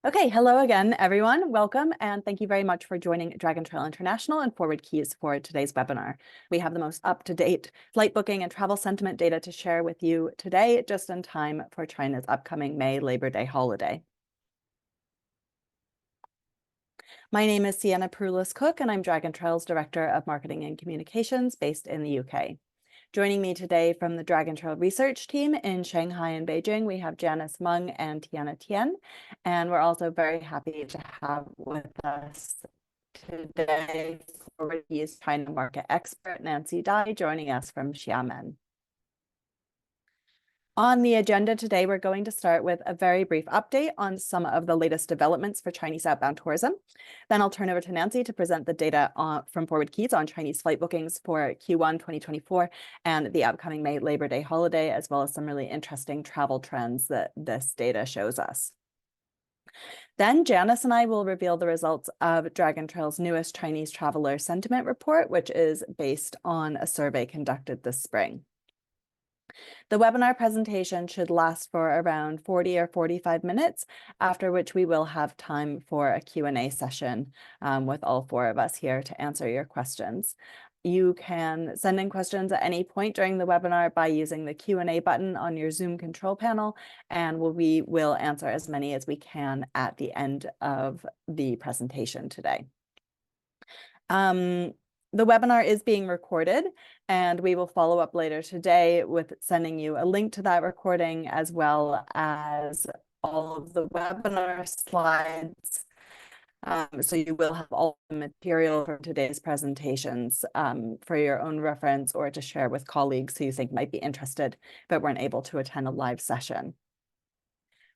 Okay, hello again, everyone. Welcome, and thank you very much for joining Dragon Trail International and ForwardKeys for today's webinar. We have the most up-to-date flight booking and travel sentiment data to share with you today, just in time for China's upcoming May Labor Day holiday. My name is Sienna Perulis-Cook, and I'm Dragon Trail's Director of Marketing and Communications based in the UK. Joining me today from the Dragon Trail research team in Shanghai and Beijing, we have Janice Meng and Tiana Tian. And we're also very happy to have with us today ForwardKeys China market expert Nancy Dai joining us from Xiamen. On the agenda today, we're going to start with a very brief update on some of the latest developments for Chinese outbound tourism. Then I'll turn over to Nancy to present the data from ForwardKeys on Chinese flight bookings for Q1 2024 and the upcoming May Labor Day holiday, as well as some really interesting travel trends that this data shows us. Then Janice and I will reveal the results of Dragon Trail's newest Chinese traveler sentiment report, which is based on a survey conducted this spring. The webinar presentation should last for around 40 or 45 minutes, after which we will have time for a Q&A session with all four of us here to answer your questions. You can send in questions at any point during the webinar by using the Q&A button on your Zoom control panel, and we will answer as many as we can at the end of the presentation today. The webinar is being recorded, and we will follow up later today with sending you a link to that recording, as well as all of the webinar slides. So you will have all the material from today's presentations for your own reference or to share with colleagues who you think might be interested but weren't able to attend a live session.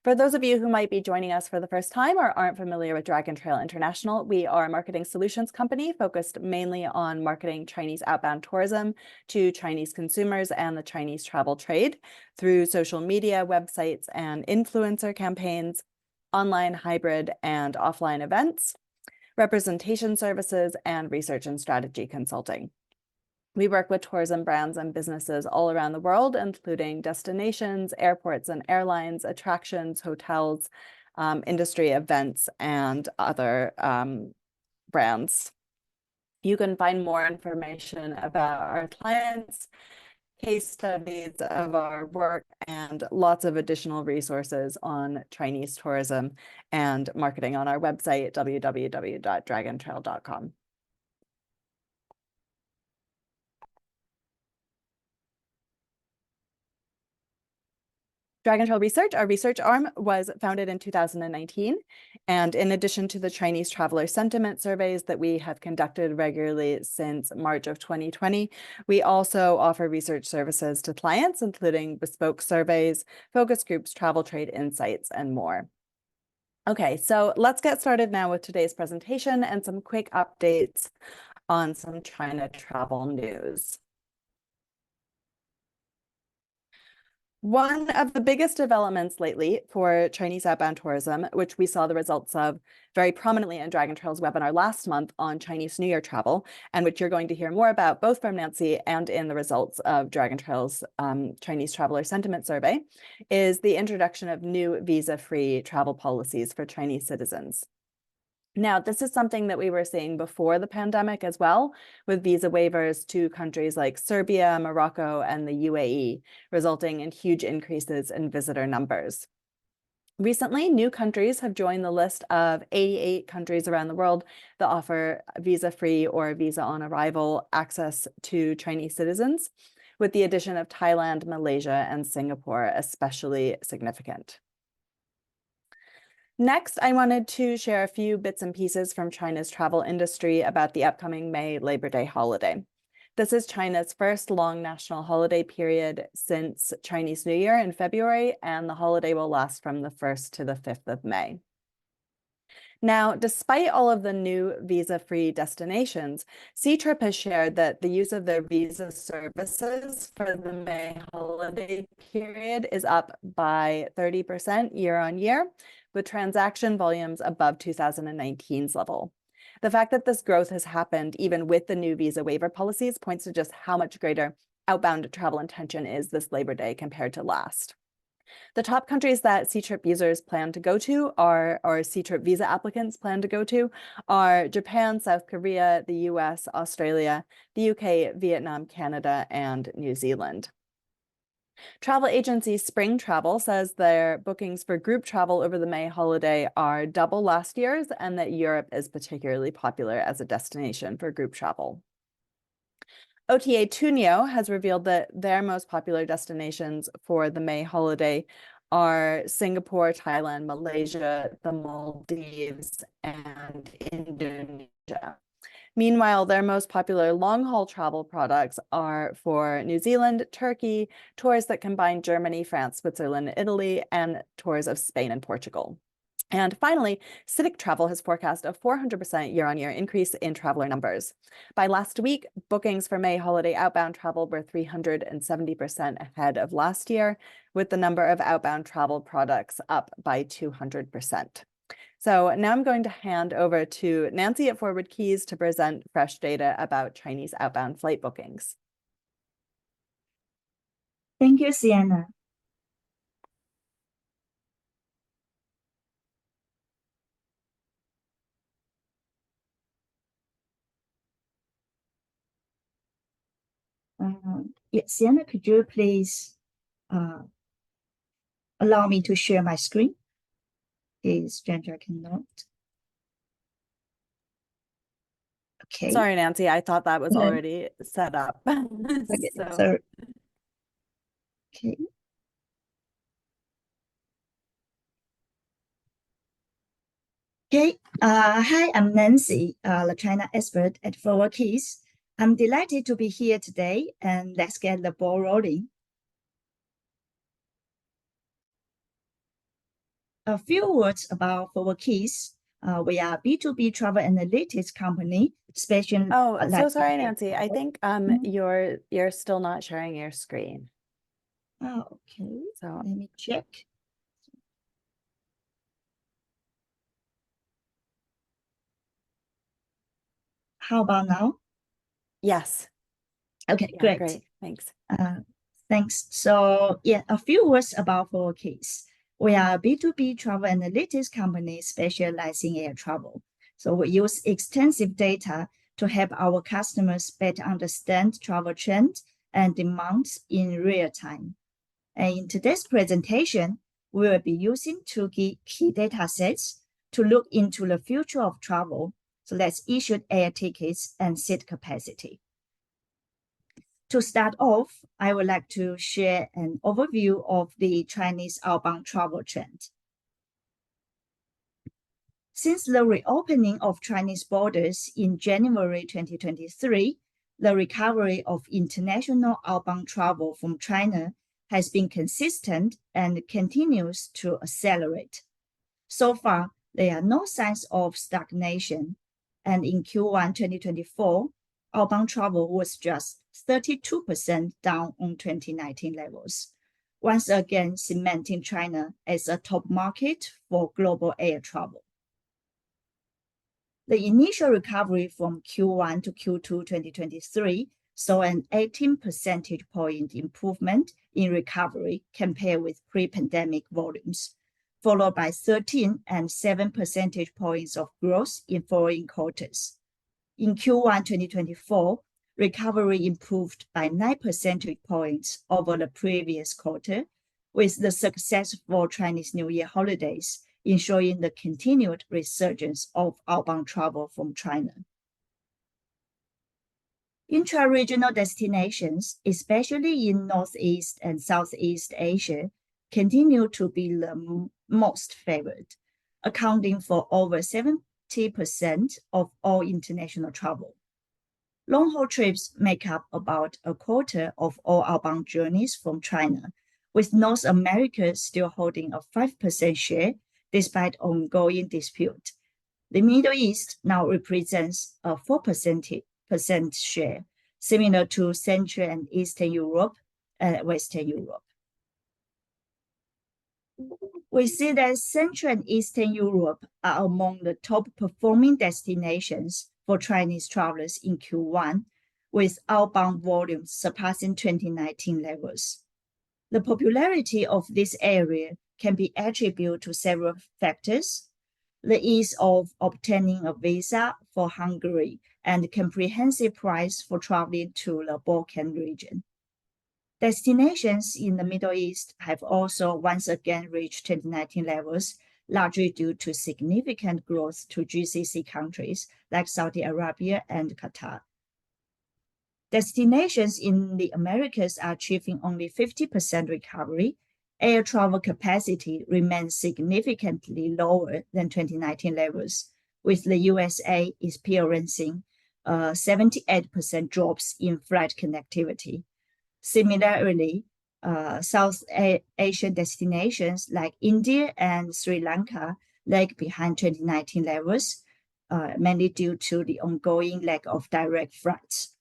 For those of you who might be joining us for the first time or aren't familiar with Dragon Trail International, we are a marketing solutions company focused mainly on marketing Chinese outbound tourism to Chinese consumers and the Chinese travel trade through social media, websites, and influencer campaigns, online, hybrid, and offline events, representation services, and research and strategy consulting. We work with tourism brands and businesses all around the world, including destinations, airports and airlines, attractions, hotels, industry events, and other brands. You can find more information about our clients, case studies of our work, and lots of additional resources on Chinese tourism and marketing on our website, www.dragontrail.com. Dragon Trail Research, our research arm, was founded in 2019. And in addition to the Chinese traveler sentiment surveys that we have conducted regularly since March of 2020, we also offer research services to clients, including bespoke surveys, focus groups, travel trade insights, and more. Okay, so let's get started now with today's presentation and some quick updates on some China travel news. One of the biggest developments lately for Chinese outbound tourism, which we saw the results of very prominently in Dragon Trail's webinar last month on Chinese New Year travel, and which you're going to hear more about both from Nancy and in the results of Dragon Trail's Chinese Traveler Sentiment Survey, is the introduction of new visa-free travel policies for Chinese citizens. Now, this is something that we were seeing before the pandemic as well, with visa waivers to countries like Serbia, Morocco, and the UAE, resulting in huge increases in visitor numbers. Recently, new countries have joined the list of 88 countries around the world that offer visa-free or visa-on-arrival access to Chinese citizens, with the addition of Thailand, Malaysia, and Singapore especially significant. Next, I wanted to share a few bits and pieces from China's travel industry about the upcoming May Labor Day holiday. This is China's first long national holiday period since Chinese New Year in February, and the holiday will last from the 1st to the 5th of May. Now, despite all of the new visa-free destinations, Ctrip has shared that the use of their visa services for the May holiday period is up by 30% year on year, with transaction volumes above 2019's level. The fact that this growth has happened even with the new visa waiver policies points to just how much greater outbound travel intention is this Labor Day compared to last. The top countries that C-trip users plan to go to or C-trip visa applicants plan to go to are Japan, South Korea, the US, Australia, the UK, Vietnam, Canada, and New Zealand. Travel agency Spring Travel says their bookings for group travel over the May holiday are double last year's, and that Europe is particularly popular as a destination for group travel. OTA Tunio has revealed that their most popular destinations for the May holiday are Singapore, Thailand, Malaysia, the Maldives, and Indonesia. Meanwhile, their most popular long-haul travel products are for New Zealand, Turkey, tours that combine Germany, France, Switzerland, Italy, and tours of Spain and Portugal. And finally, Civic Travel has forecast a 400% year-on-year increase in traveler numbers. By last week, bookings for May holiday outbound travel were 370% ahead of last year, with the number of outbound travel products up by 200%. So now I'm going to hand over to Nancy at ForwardKeys to present fresh data about Chinese outbound flight bookings. Thank you, Sienna. Sienna, could you please allow me to share my screen? Is Ginger cannot. Okay. Sorry, Nancy, I thought that was already set up. Okay. So. Okay. Okay. Hi, I'm Nancy, the China expert at ForwardKeys. I'm delighted to be here today, and let's get the ball rolling. A few words about ForwardKeys. We are a B2B travel analytics company, special. Oh, so sorry, Nancy. I think you're still not sharing your screen. Oh, okay. So let me check. How about now? Yes. Okay, Yeah, great. Great. Thanks. Thanks. So yeah, a few words about ForwardKeys. We are a B2B travel analytics company specializing in air travel. So we use extensive data to help our customers better understand travel trends and demands in real time. And in today's presentation, we will be using two key data sets to look into the future of travel. So let's issue air tickets and seat capacity. To start off, I would like to share an overview of the Chinese outbound travel trend. Since the reopening of Chinese borders in January 2023, the recovery of international outbound travel from China has been consistent and continues to accelerate. So far, there are no signs of stagnation, and in Q1 2024, outbound travel was just 32% down on 2019 levels, once again cementing China as a top market for global air travel. The initial recovery from Q1 to Q2 2023 saw an 18 percentage point improvement in recovery compared with pre-pandemic volumes, followed by 13 and 7 percentage points of growth in following quarters. In Q1 2024, recovery improved by 9 percentage points over the previous quarter, with the successful Chinese New Year holidays ensuring the continued resurgence of outbound travel from China. Intra-regional destinations, especially in Northeast and Southeast Asia, continue to be the most favored, accounting for over 70% of all international travel. Long-haul trips make up about a quarter of all outbound journeys from China, with North America still holding a 5% share despite ongoing dispute. The Middle East now represents a 4% share, similar to Central and Eastern Europe and Western Europe. We see that Central and Eastern Europe are among the top performing destinations for Chinese travelers in Q1, with outbound volumes surpassing 2019 levels. The popularity of this area can be attributed to several factors: the ease of obtaining a visa for Hungary and comprehensive price for traveling to the Balkan region. Destinations in the Middle East have also once again reached 2019 levels, largely due to significant growth to GCC countries like Saudi Arabia and Qatar. Destinations in the Americas are achieving only 50% recovery. Air travel capacity remains significantly lower than 2019 levels, with the USA experiencing 78% drops in flight connectivity. Similarly, South Asian destinations like India and Sri Lanka lag behind 2019 levels, mainly due to the ongoing lack of direct flights.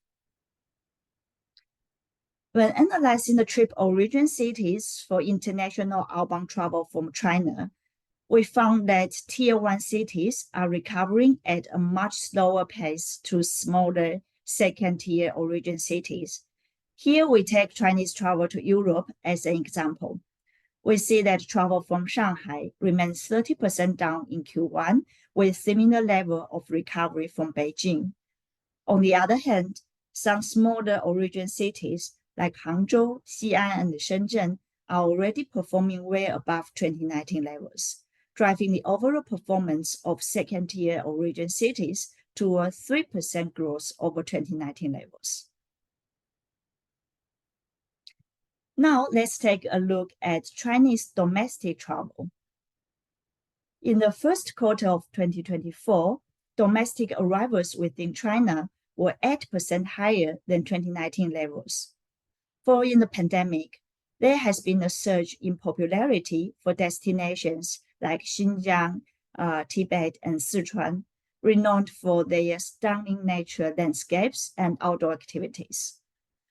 When analyzing the trip origin cities for international outbound travel from China, we found that Tier 1 cities are recovering at a much slower pace to smaller second-tier origin cities. Here we take Chinese travel to Europe as an example. We see that travel from Shanghai remains 30% down in Q1, with similar level of recovery from Beijing. On the other hand, some smaller origin cities like Hangzhou, Xi'an, and Shenzhen are already performing well above 2019 levels, driving the overall performance of second-tier origin cities to a 3% growth over 2019 levels. Now let's take a look at Chinese domestic travel. In the first quarter of 2024, domestic arrivals within China were 8% higher than 2019 levels. Following the pandemic, there has been a surge in popularity for destinations like Xinjiang, Tibet, and Sichuan, renowned for their stunning nature landscapes and outdoor activities.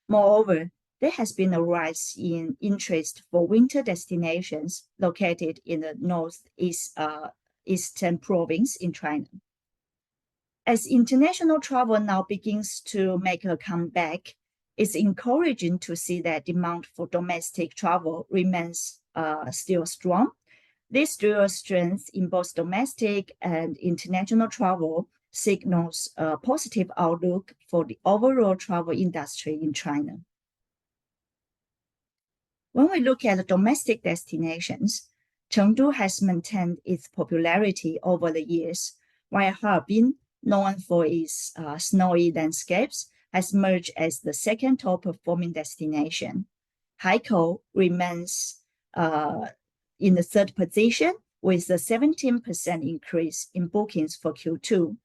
Moreover, there has been a rise in interest for winter destinations located in the northeastern province in China. As international travel now begins to make a comeback, it's encouraging to see that demand for domestic travel remains still strong. This dual strength in both domestic and international travel signals a positive outlook for the overall travel industry in China. When we look at the domestic destinations, Chengdu has maintained its popularity over the years, while Harbin, known for its snowy landscapes, has emerged as the second top performing destination. Haikou remains in the third position with a 17% increase in bookings for Q2.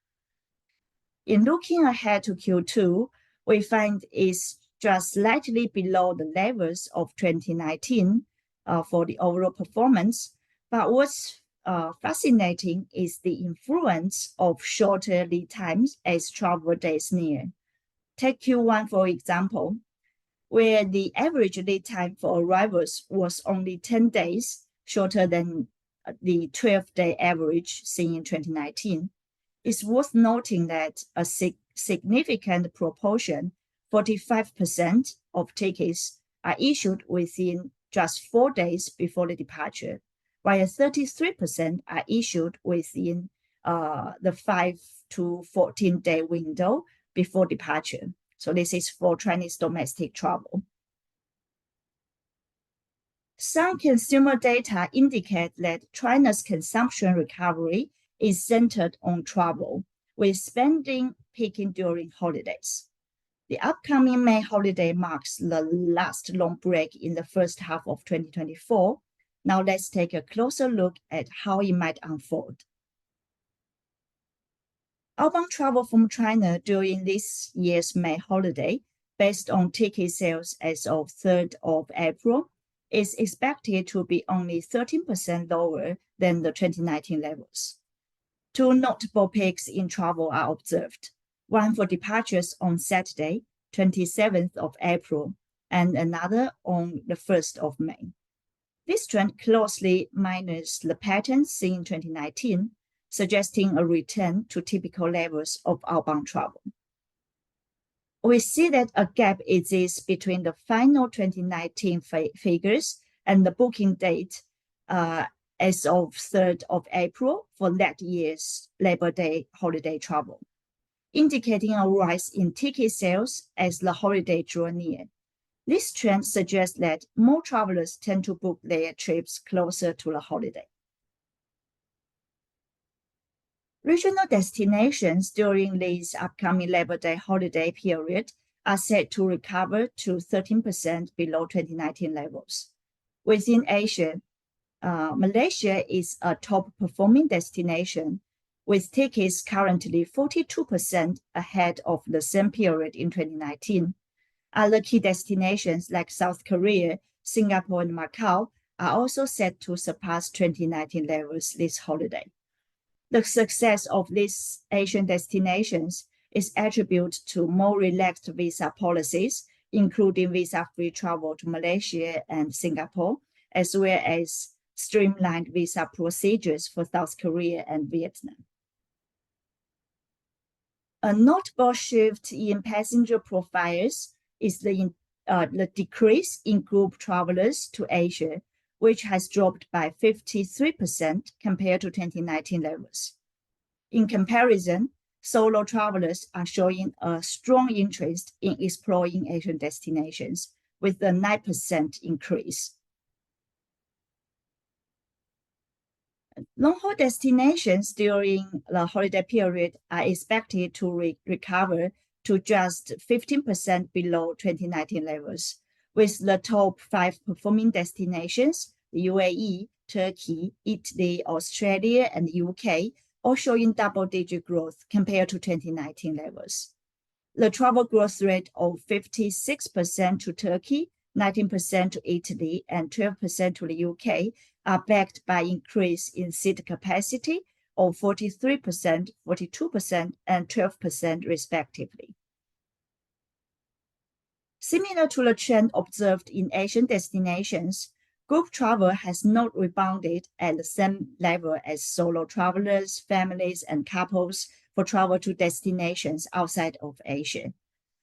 In looking ahead to Q2, we find it's just slightly below the levels of 2019 for the overall performance. But what's fascinating is the influence of shorter lead times as travel days near. Take Q1 for example, where the average lead time for arrivals was only 10 days, shorter than the 12-day average seen in 2019. It's worth noting that a significant proportion, 45% of tickets, are issued within just 4 days before the departure, while 33% are issued within the 5 to 14-day window before departure. So this is for Chinese domestic travel. Some consumer data indicate that China's consumption recovery is centered on travel, with spending peaking during holidays. The upcoming May holiday marks the last long break in the first half of 2024. Now let's take a closer look at how it might unfold. Outbound travel from China during this year's May holiday, based on ticket sales as of 3rd of April, is expected to be only 13% lower than the 2019 levels. Two notable peaks in travel are observed, one for departures on Saturday, 27th of April, and another on the 1st of May. This trend closely mirrors the pattern seen in 2019, suggesting a return to typical levels of outbound travel. we see that a gap exists between the final 2019 figures and the booking date as of 3rd of April for that year's Labor Day holiday travel, indicating a rise in ticket sales as the holiday draw near. This trend suggests that more travelers tend to book their trips closer to the holiday. Regional destinations during this upcoming Labor Day holiday period are set to recover to 13% below 2019 levels. Within Asia, Malaysia is a top performing destination, with tickets currently 42% ahead of the same period in 2019. Other key destinations like South Korea, Singapore, and Macau are also set to surpass 2019 levels this holiday. The success of these Asian destinations is attributed to more relaxed visa policies, including visa-free travel to Malaysia and Singapore, as well as streamlined visa procedures for South Korea and Vietnam. A notable shift in passenger profiles is the decrease in group travelers to Asia, which has dropped by 53% compared to 2019 levels. In comparison, solo travelers are showing a strong interest in exploring Asian destinations, with a 9% increase. Long-haul destinations during the holiday period are expected to recover to just 15% below 2019 levels, with the top 5 performing destinations, the UAE, Turkey, Italy, Australia, and the UK, all showing double-digit growth compared to 2019 levels. The travel growth rate of 56% to Turkey, 19% to Italy, and 12% to the UK are backed by increase in seat capacity of 43%, 42%, and 12% respectively. Similar to the trend observed in Asian destinations, group travel has not rebounded at the same level as solo travelers, families, and couples for travel to destinations outside of Asia.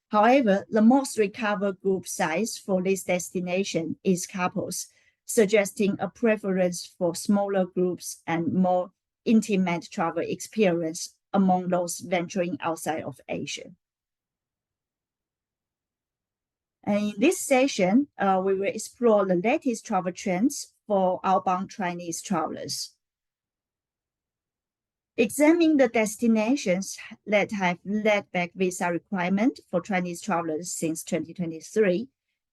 However, the most recovered group size for this destination is couples, suggesting a preference for smaller groups and more intimate travel experience among those venturing outside of Asia. And in this session, we will explore the latest travel trends for outbound Chinese travelers. Examining the destinations that have led back visa requirement for Chinese travelers since 2023,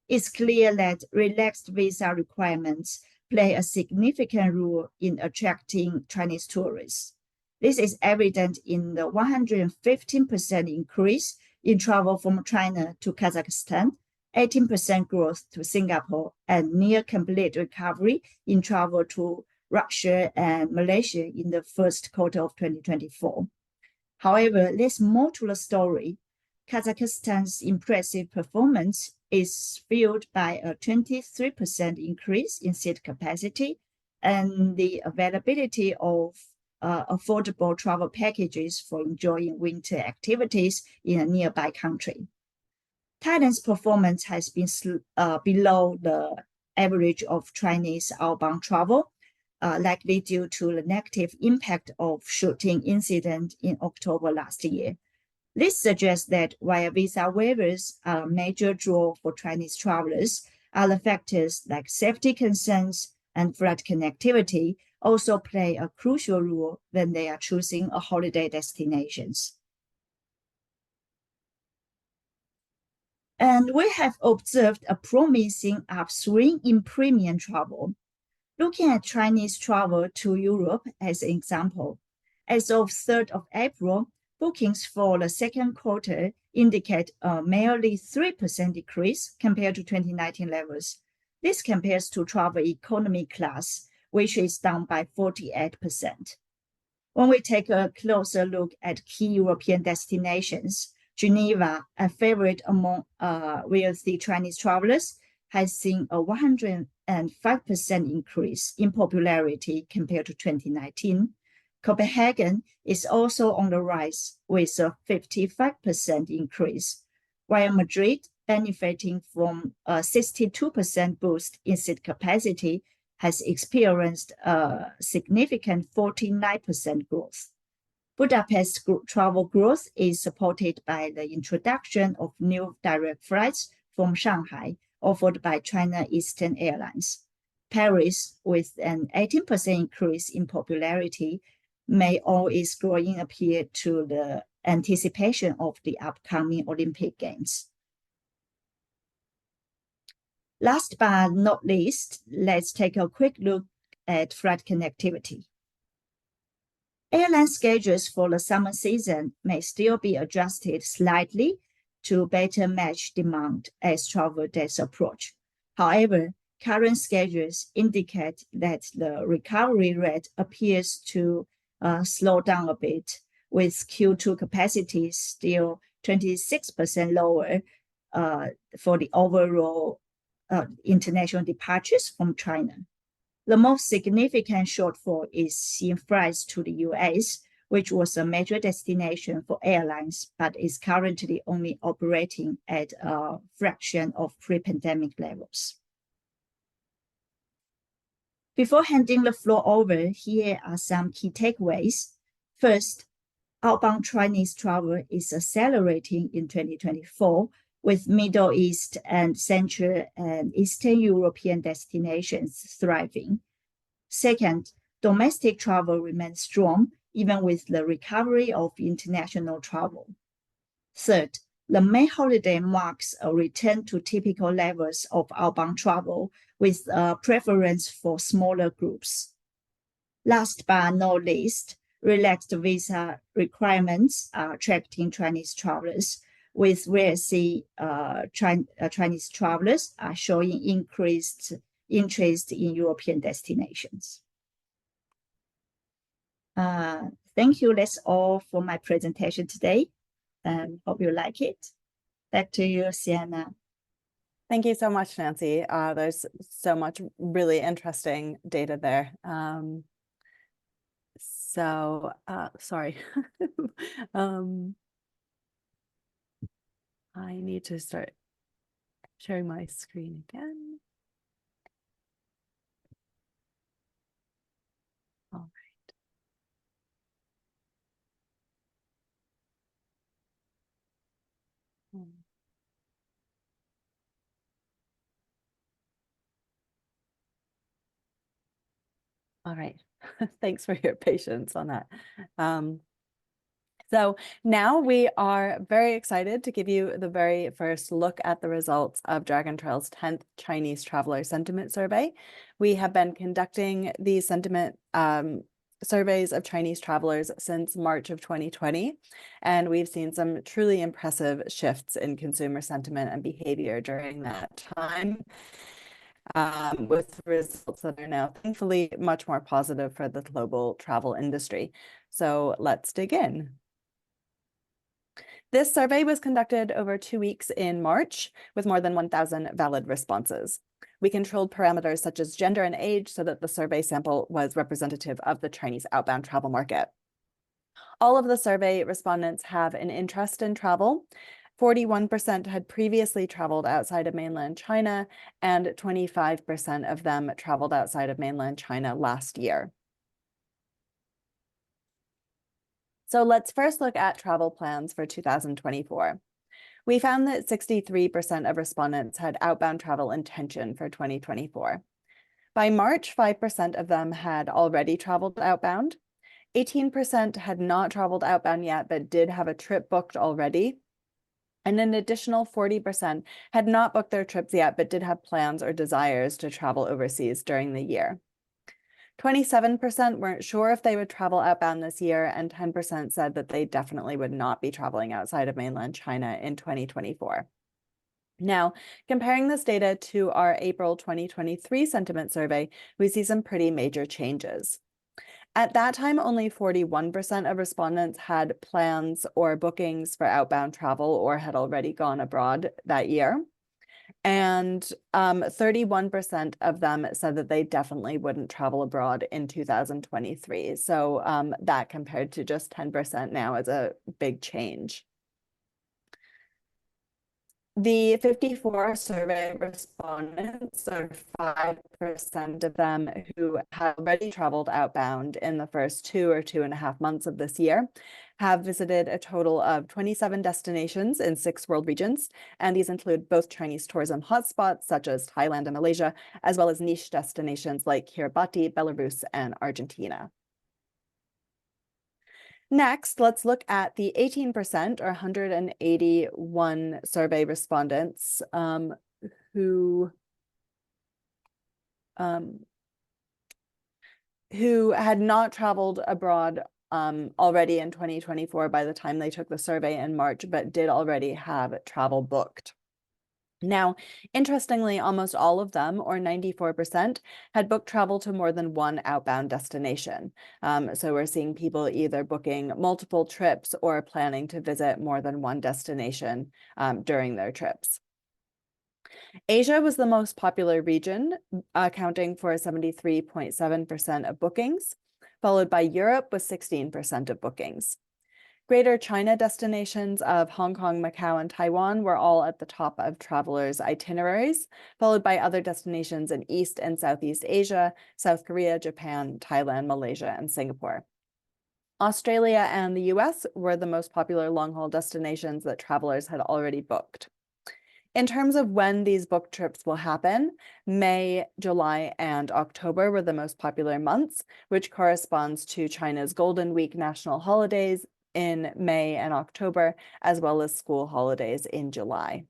it's clear that relaxed visa requirements play a significant role in attracting Chinese tourists. This is evident in the 115% increase in travel from China to Kazakhstan, 18% growth to Singapore, and near complete recovery in travel to Russia and Malaysia in the first quarter of 2024. However, there's more to the story. Kazakhstan's impressive performance is fueled by a 23% increase in seat capacity and the availability of affordable travel packages for enjoying winter activities in a nearby country. Thailand's performance has been below the average of Chinese outbound travel, likely due to the negative impact of shooting incident in October last year. This suggests that while visa waivers are a major draw for Chinese travelers, other factors like safety concerns and flight connectivity also play a crucial role when they are choosing a holiday destinations. And we have observed a promising upswing in premium travel. Looking at Chinese travel to Europe as an example, as of 3rd of April, bookings for the second quarter indicate a merely 3% decrease compared to 2019 levels. This compares to travel economy class, which is down by 48%. When we take a closer look at key European destinations, Geneva, a favorite among wealthy Chinese travelers, has seen a 105% increase in popularity compared to 2019. Copenhagen is also on the rise with a 55% increase. while Madrid, benefiting from a 62% boost in seat capacity, has experienced a significant 49% growth. Budapest travel growth is supported by the introduction of new direct flights from Shanghai offered by China Eastern Airlines. Paris, with an 18% increase in popularity, may owe its growing appeal to the anticipation of the upcoming Olympic Games. Last but not least, let's take a quick look at flight connectivity. Airline schedules for the summer season may still be adjusted slightly to better match demand as travel days approach. However, current schedules indicate that the recovery rate appears to slow down a bit, with Q2 capacity still 26% lower for the overall international departures from China. The most significant shortfall is in flights to the US, which was a major destination for airlines, but is currently only operating at a fraction of pre-pandemic levels. Before handing the floor over, here are some key takeaways. First, outbound Chinese travel is accelerating in 2024, with Middle East and Central and Eastern European destinations thriving. Second, domestic travel remains strong, even with the recovery of international travel. Third, the May holiday marks a return to typical levels of outbound travel, with a preference for smaller groups. Last but not least, relaxed visa requirements are attracting Chinese travelers, with where Chinese travelers are showing increased interest in European destinations. Thank you. That's all for my presentation today. Hope you like it. Back to you, Sienna. Thank you so much, Nancy. There's so much really interesting data there. Sorry. I need to start sharing my screen again. All right. All right. Thanks for your patience on that. So now we are very excited to give you the very first look at the results of Dragon Trail's 10th Chinese Traveler Sentiment Survey. We have been conducting these sentiment surveys of Chinese travelers since March of 2020, and we've seen some truly impressive shifts in consumer sentiment and behavior during that time, with results that are now thankfully much more positive for the global travel industry. So let's dig in. This survey was conducted over 2 weeks in March with more than 1,000 valid responses. We controlled parameters such as gender and age so that the survey sample was representative of the Chinese outbound travel market. All of the survey respondents have an interest in travel. 41% had previously traveled outside of mainland China, and 25% of them traveled outside of mainland China last year. So let's first look at travel plans for 2024. We found that 63% of respondents had outbound travel intention for 2024. By March, 5% of them had already traveled outbound. 18% had not traveled outbound yet, but did have a trip booked already. And an additional 40% had not booked their trips yet, but did have plans or desires to travel overseas during the year. 27% weren't sure if they would travel outbound this year, and 10% said that they definitely would not be traveling outside of mainland China in 2024. Now, comparing this data to our April 2023 sentiment survey, we see some pretty major changes. At that time, only 41% of respondents had plans or bookings for outbound travel or had already gone abroad that year. And 31% of them said that they definitely wouldn't travel abroad in 2023. So that compared to just 10% now is a big change. The 54 survey respondents, or 5% of them who have already traveled outbound in the first 2.5 months of this year, have visited a total of 27 destinations in 6 world regions. And these include both Chinese tourism hotspots, such as Thailand and Malaysia, as well as niche destinations like Kiribati, Belarus, and Argentina. Next, let's look at the 18% or 181 survey respondents who had not traveled abroad already in 2024 by the time they took the survey in March, but did already have travel booked. Now, interestingly, almost all of them, or 94%, had booked travel to more than one outbound destination. So we're seeing people either booking multiple trips or planning to visit more than one destination during their trips. Asia was the most popular region, accounting for 73.7% of bookings, followed by Europe with 16% of bookings. Greater China destinations of Hong Kong, Macau, and Taiwan were all at the top of travelers' itineraries, followed by other destinations in East and Southeast Asia, South Korea, Japan, Thailand, Malaysia, and Singapore. Australia and the US were the most popular long-haul destinations that travelers had already booked. In terms of when these book trips will happen, May, July, and October were the most popular months, which corresponds to China's Golden Week national holidays in May and October, as well as school holidays in July.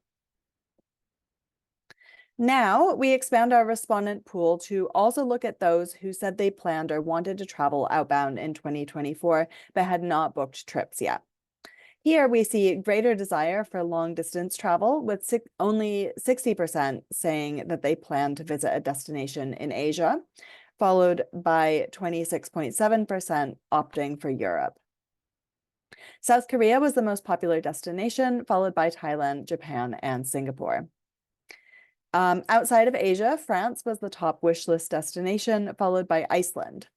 Now, we expand our respondent pool to also look at those who said they planned or wanted to travel outbound in 2024, but had not booked trips yet. Here we see greater desire for long distance travel, with only 60% saying that they plan to visit a destination in Asia, followed by 26.7% opting for Europe. South Korea was the most popular destination, followed by Thailand, Japan, and Singapore. Outside of Asia, France was the top wish list destination, followed by Iceland.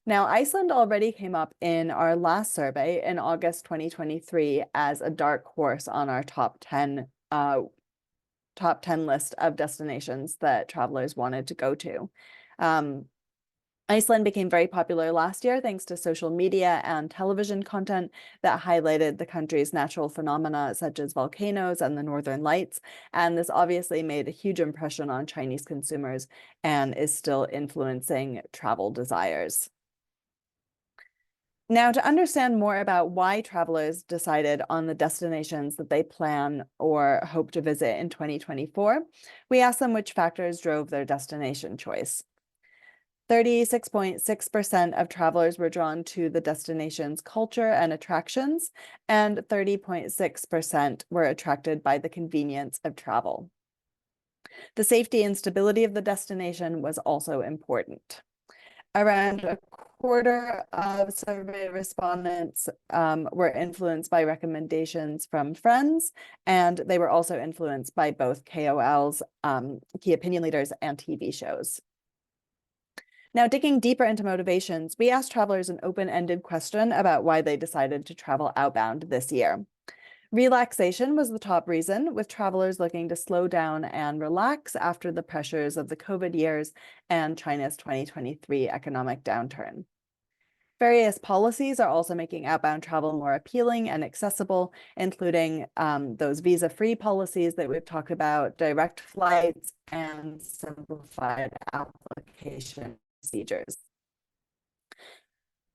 Now, Iceland already came up in our last survey in August 2023 as a dark horse on our top 10 list of destinations that travelers wanted to go to. Iceland became very popular last year thanks to social media and television content that highlighted the country's natural phenomena such as volcanoes and the Northern Lights. And this obviously made a huge impression on Chinese consumers and is still influencing travel desires. Now, to understand more about why travelers decided on the destinations that they plan or hope to visit in 2024, we asked them which factors drove their destination choice. 36.6% of travelers were drawn to the destination's culture and attractions, and 30.6% were attracted by the convenience of travel. The safety and stability of the destination was also important. Around a quarter of survey respondents were influenced by recommendations from friends, and they were also influenced by both KOLs, key opinion leaders, and TV shows. Now, digging deeper into motivations, we asked travelers an open-ended question about why they decided to travel outbound this year. Relaxation was the top reason, with travelers looking to slow down and relax after the pressures of the COVID years and China's 2023 economic downturn. Various policies are also making outbound travel more appealing and accessible, including those visa-free policies that we've talked about, direct flights, and simplified application procedures.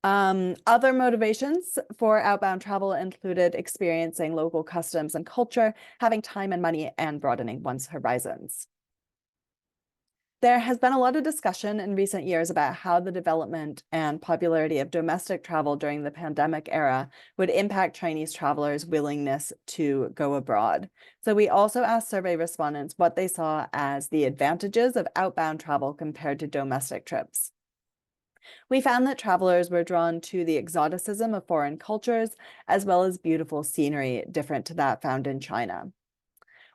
Other motivations for outbound travel included experiencing local customs and culture, having time and money, and broadening one's horizons. There has been a lot of discussion in recent years about how the development and popularity of domestic travel during the pandemic era would impact Chinese travelers' willingness to go abroad. So we also asked survey respondents what they saw as the advantages of outbound travel compared to domestic trips. We found that travelers were drawn to the exoticism of foreign cultures, as well as beautiful scenery different to that found in China.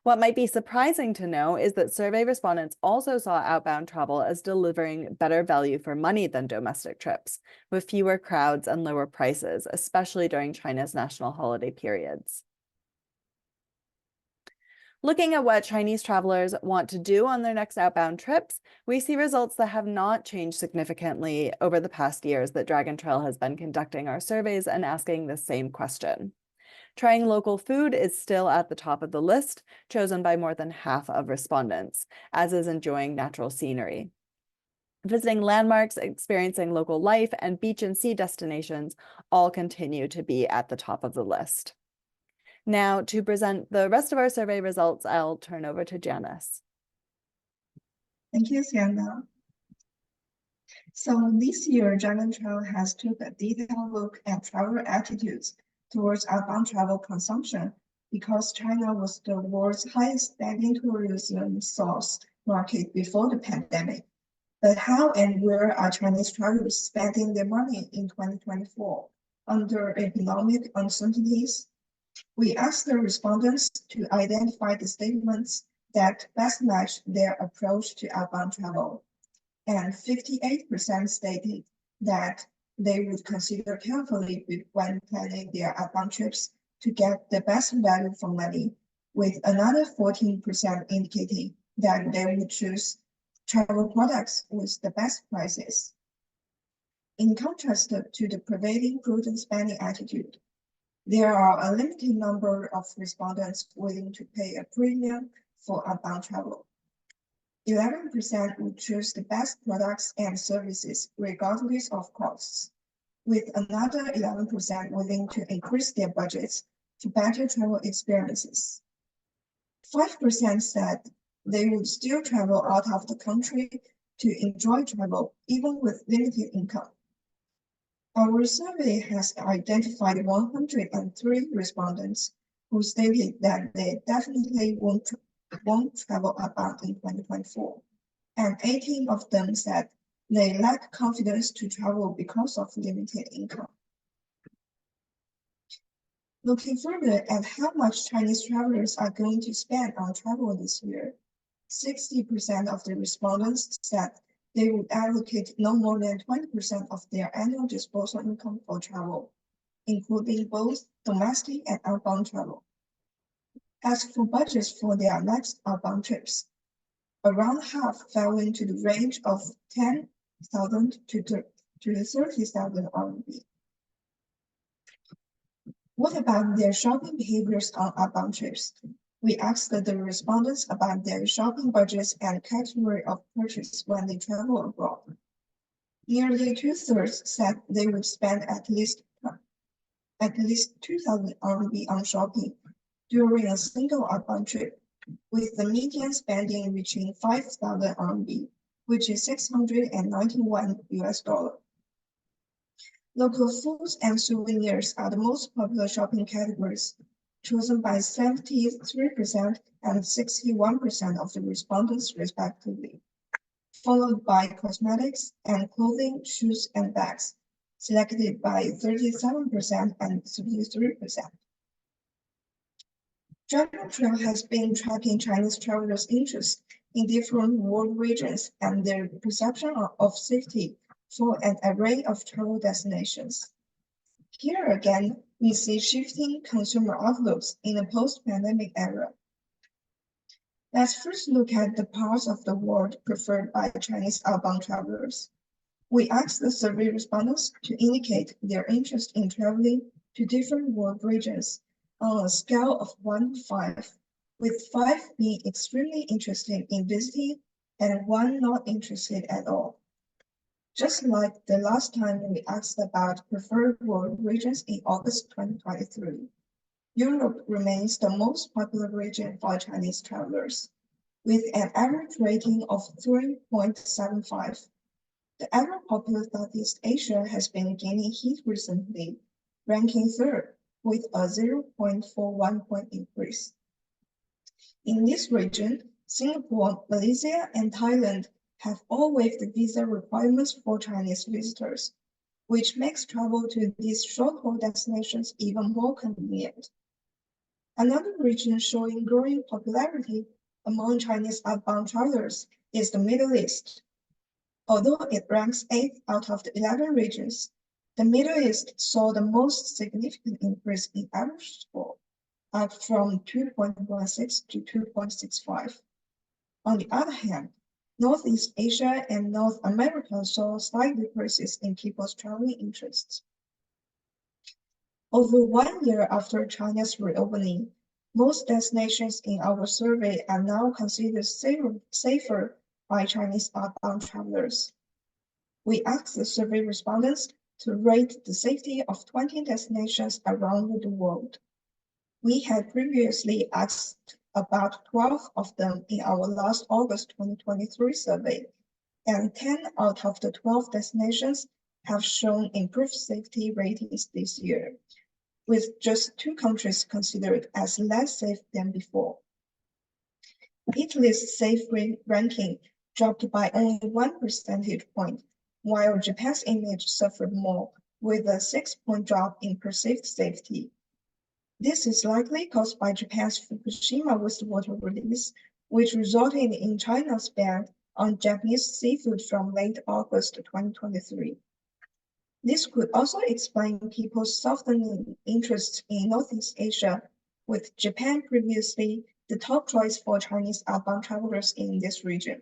What might be surprising to know is that survey respondents also saw outbound travel as delivering better value for money than domestic trips, with fewer crowds and lower prices, especially during China's national holiday periods. Looking at what Chinese travelers want to do on their next outbound trips, we see results that have not changed significantly over the past years that Dragon Trail has been conducting our surveys and asking the same question. Trying local food is still at the top of the list, chosen by more than half of respondents, as is enjoying natural scenery. Visiting landmarks, experiencing local life, and beach and sea destinations all continue to be at the top of the list. Now, to present the rest of our survey results, I'll turn over to Janice. Thank you, Sienna. So this year, Dragon Trail has took a detailed look at traveler attitudes towards outbound travel consumption because China was the world's highest spending tourism source market before the pandemic. But how and where are Chinese travelers spending their money in 2024 under economic uncertainties? We asked the respondents to identify the statements that best match their approach to outbound travel, and 58% stated that they would consider carefully when planning their outbound trips to get the best value for money, with another 14% indicating that they would choose travel products with the best prices. In contrast to the prevailing prudent spending attitude, there are a limited number of respondents willing to pay a premium for outbound travel. 11% would choose the best products and services regardless of costs, with another 11% willing to increase their budgets for better travel experiences. 5% said they would still travel out of the country to enjoy travel, even with limited income. Our survey has identified 103 respondents who stated that they definitely won't travel outbound in 2024, and 18 of them said they lack confidence to travel because of limited income. Looking further at how much Chinese travelers are going to spend on travel this year, 60% of the respondents said they would allocate no more than 20% of their annual disposable income for travel, including both domestic and outbound travel. As for budgets for their next outbound trips, around half fell into the range of 10,000 to 30,000 RMB. What about their shopping behaviors on outbound trips? We asked the respondents about their shopping budgets and category of purchase when they travel abroad. Nearly 2/3 said they would spend at least 2,000 RMB on shopping during a single outbound trip, with the median spending reaching 5,000 RMB, which is $691 US. Local foods and souvenirs are the most popular shopping categories, chosen by 73% and 61% of the respondents respectively, followed by cosmetics and clothing, shoes, and bags, selected by 37% and 33%. Dragon Trail has been tracking Chinese travelers' interest in different world regions and their perception of safety for an array of travel destinations. Here again, we see shifting consumer outlooks in a post-pandemic era. Let's first look at the parts of the world preferred by Chinese outbound travelers. We asked the survey respondents to indicate their interest in traveling to different world regions on a scale of 1 to 5, with 5 being extremely interested in visiting and 1 not interested at all. Just like the last time we asked about preferred world regions in August 2023, Europe remains the most popular region for Chinese travelers, with an average rating of 3.75. The ever-popular Southeast Asia has been gaining heat recently, ranking 3rd with a 0.41 point increase. In this region, Singapore, Malaysia, and Thailand have all waived the visa requirements for Chinese visitors, which makes travel to these short-haul destinations even more convenient. Another region showing growing popularity among Chinese outbound travelers is the Middle East. Although it ranks 8th out of the 11 regions, the Middle East saw the most significant increase in average score, up from 2.16 to 2.65. On the other hand, Northeast Asia and North America saw slight decreases in people's traveling interests. Over 1 year after China's reopening, most destinations in our survey are now considered safer by Chinese outbound travelers. We asked the survey respondents to rate the safety of 20 destinations around the world. We had previously asked about 12 of them in our last August 2023 survey, and 10 out of the 12 destinations have shown improved safety ratings this year, with just 2 countries considered as less safe than before. Italy's safe ranking dropped by only 1 percentage point, while Japan's image suffered more, with a 6-point drop in perceived safety. This is likely caused by Japan's Fukushima wastewater release, which resulted in China's ban on Japanese seafood from late August 2023. This could also explain people's softening interest in Northeast Asia, with Japan previously the top choice for Chinese outbound travelers in this region.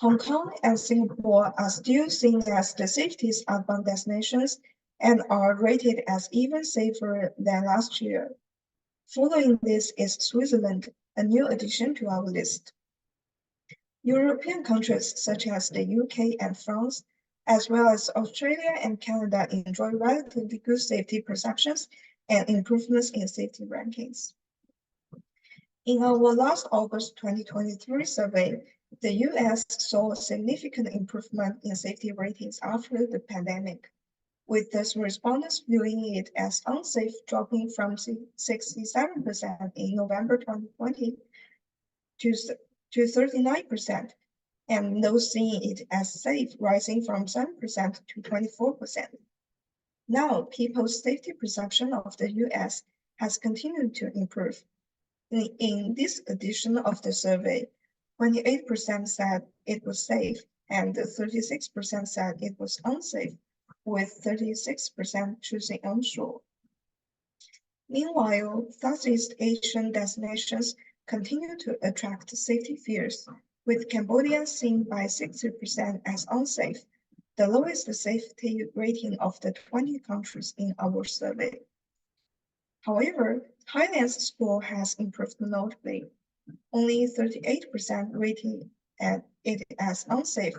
Hong Kong and Singapore are still seen as the safest outbound destinations and are rated as even safer than last year. Following this is Switzerland, a new addition to our list. European countries such as the UK and France, as well as Australia and Canada, enjoy relatively good safety perceptions and improvements in safety rankings. In our last August 2023 survey, the US saw a significant improvement in safety ratings after the pandemic, with the respondents viewing it as unsafe dropping from 67% in November 2020 to 39%, and those seeing it as safe rising from 7% to 24%. Now, people's safety perception of the US has continued to improve. In this edition of the survey, 28% said it was safe and 36% said it was unsafe, with 36% choosing unsure. Meanwhile, Southeast Asian destinations continue to attract safety fears, with Cambodia seen by 60% as unsafe, the lowest safety rating of the 20 countries in our survey. However, Thailand's score has improved notably. Only 38% rating it as unsafe,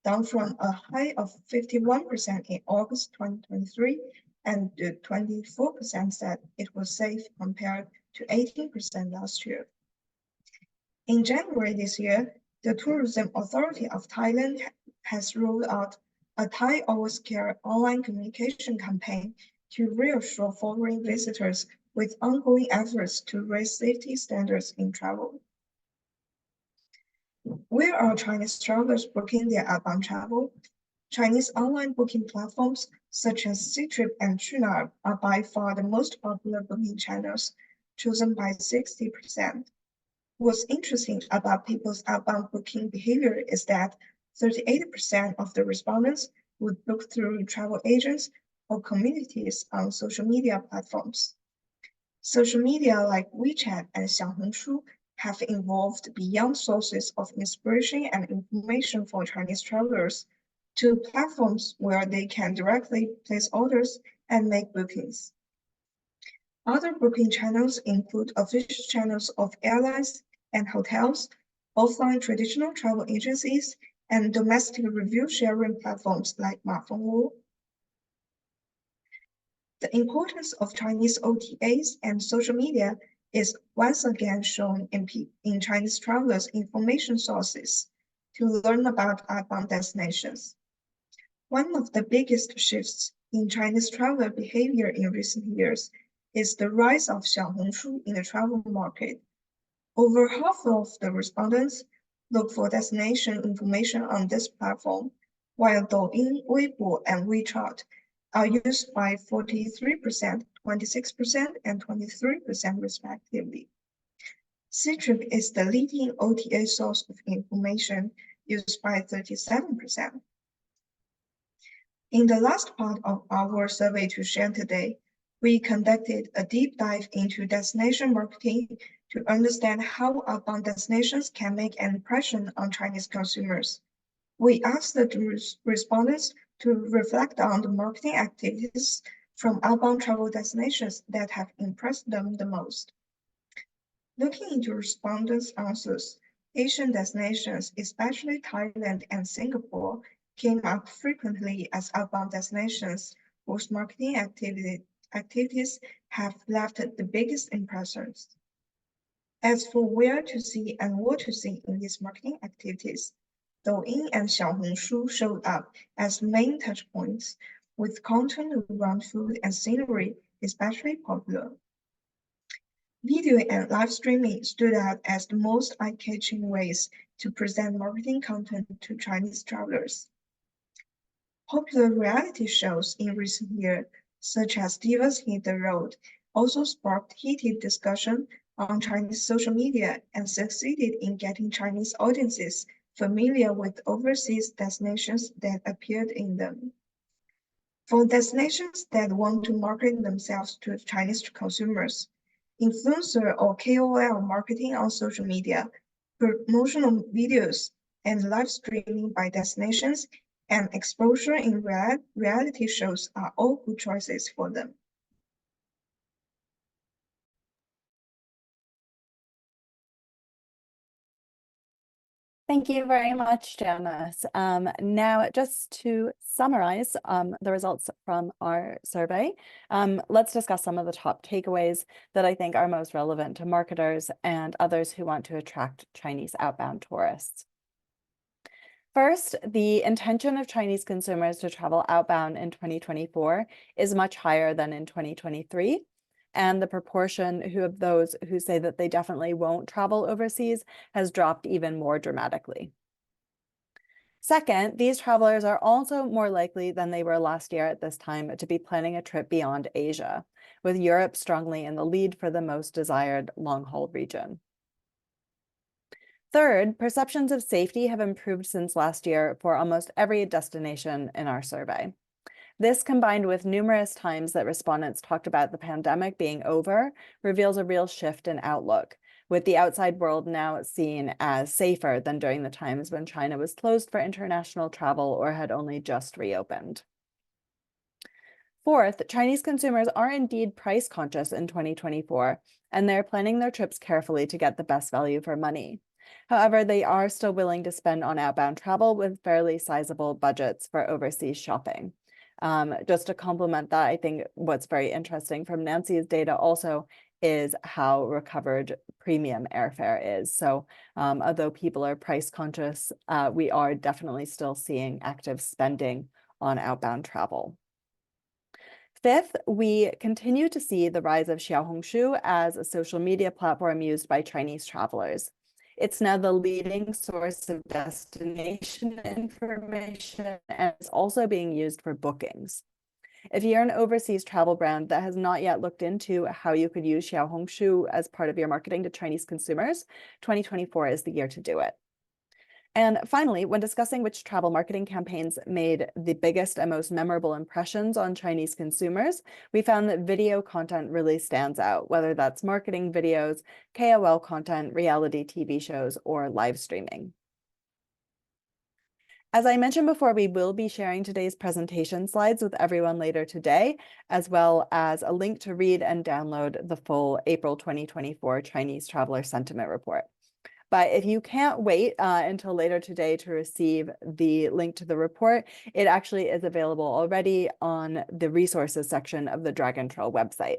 down from a high of 51% in August 2023, and 24% said it was safe compared to 18% last year. In January this year, the Tourism Authority of Thailand has rolled out a Thai Always Care online communication campaign to reassure foreign visitors with ongoing efforts to raise safety standards in travel. Where are Chinese travelers booking their outbound travel? Chinese online booking platforms such as Ctrip and Qunar are by far the most popular booking channels, chosen by 60%. What's interesting about people's outbound booking behavior is that 38% of the respondents would book through travel agents or communities on social media platforms. Social media like WeChat and Xiaohongshu have evolved beyond sources of inspiration and information for Chinese travelers to platforms where they can directly place orders and make bookings. Other booking channels include official channels of airlines and hotels, offline traditional travel agencies, and domestic review sharing platforms like Mafengwu. The importance of Chinese OTAs and social media is once again shown in Chinese travelers' information sources to learn about outbound destinations. One of the biggest shifts in Chinese traveler behavior in recent years is the rise of Xiaohongshu in the travel market. Over half of the respondents look for destination information on this platform, while Douyin, Weibo, and WeChat are used by 43%, 26%, and 23% respectively. Ctrip is the leading OTA source of information used by 37%. In the last part of our survey to share today, We conducted a deep dive into destination marketing to understand how outbound destinations can make an impression on Chinese consumers. We asked the respondents to reflect on the marketing activities from outbound travel destinations that have impressed them the most. Looking into respondents' answers, Asian destinations, especially Thailand and Singapore, came up frequently as outbound destinations whose marketing activities have left the biggest impressions. As for where to see and what to see in these marketing activities, Douyin and Xiaohongshu showed up as main touchpoints, with content around food and scenery especially popular. Video and live streaming stood out as the most eye-catching ways to present marketing content to Chinese travelers. Popular reality shows in recent years, such as Divas Hit the Road, also sparked heated discussion on Chinese social media and succeeded in getting Chinese audiences familiar with overseas destinations that appeared in them. For destinations that want to market themselves to Chinese consumers, influencer or KOL marketing on social media, promotional videos, and live streaming by destinations and exposure in reality shows are all good choices for them. Thank you very much, Janice. Now, just to summarize the results from our survey, let's discuss some of the top takeaways that I think are most relevant to marketers and others who want to attract Chinese outbound tourists. First, the intention of Chinese consumers to travel outbound in 2024 is much higher than in 2023. And the proportion of those who say that they definitely won't travel overseas has dropped even more dramatically. Second, these travelers are also more likely than they were last year at this time to be planning a trip beyond Asia, with Europe strongly in the lead for the most desired long-haul region. Third, perceptions of safety have improved since last year for almost every destination in our survey. This, combined with numerous times that respondents talked about the pandemic being over, reveals a real shift in outlook, with the outside world now seen as safer than during the times when China was closed for international travel or had only just reopened. Fourth, Chinese consumers are indeed price conscious in 2024, and they're planning their trips carefully to get the best value for money. However, they are still willing to spend on outbound travel with fairly sizable budgets for overseas shopping. Just to complement that, I think what's very interesting from Nancy's data also is how recovered premium airfare is. So although people are price conscious, we are definitely still seeing active spending on outbound travel. Fifth, we continue to see the rise of Xiaohongshu as a social media platform used by Chinese travelers. It's now the leading source of destination information and is also being used for bookings. If you're an overseas travel brand that has not yet looked into how you could use Xiaohongshu as part of your marketing to Chinese consumers, 2024 is the year to do it. And finally, when discussing which travel marketing campaigns made the biggest and most memorable impressions on Chinese consumers, we found that video content really stands out, whether that's marketing videos, KOL content, reality TV shows, or live streaming. As I mentioned before, we will be sharing today's presentation slides with everyone later today, as well as a link to read and download the full April 2024 Chinese Traveler Sentiment Report. But if you can't wait until later today to receive the link to the report, it actually is available already on the resources section of the Dragon Trail website.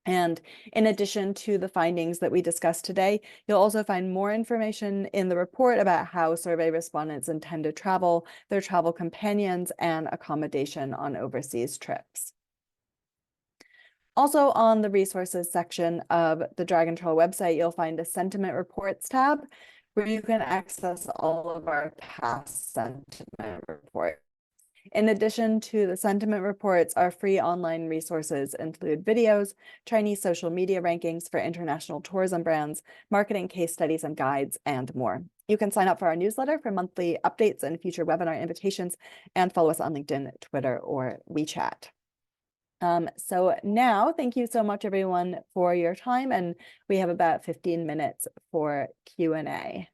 And in addition to the findings that we discussed today, you'll also find more information in the report about how survey respondents intend to travel, their travel companions, and accommodation on overseas trips. Also on the resources section of the Dragon Trail website, you'll find a sentiment reports tab where you can access all of our past sentiment reports. In addition to the sentiment reports, our free online resources include videos, Chinese social media rankings for international tourism brands, marketing case studies and guides, and more. You can sign up for our newsletter for monthly updates and future webinar invitations, and follow us on LinkedIn, Twitter, or WeChat. So now, thank you so much, everyone, for your time. And we have about 15 minutes for Q&A.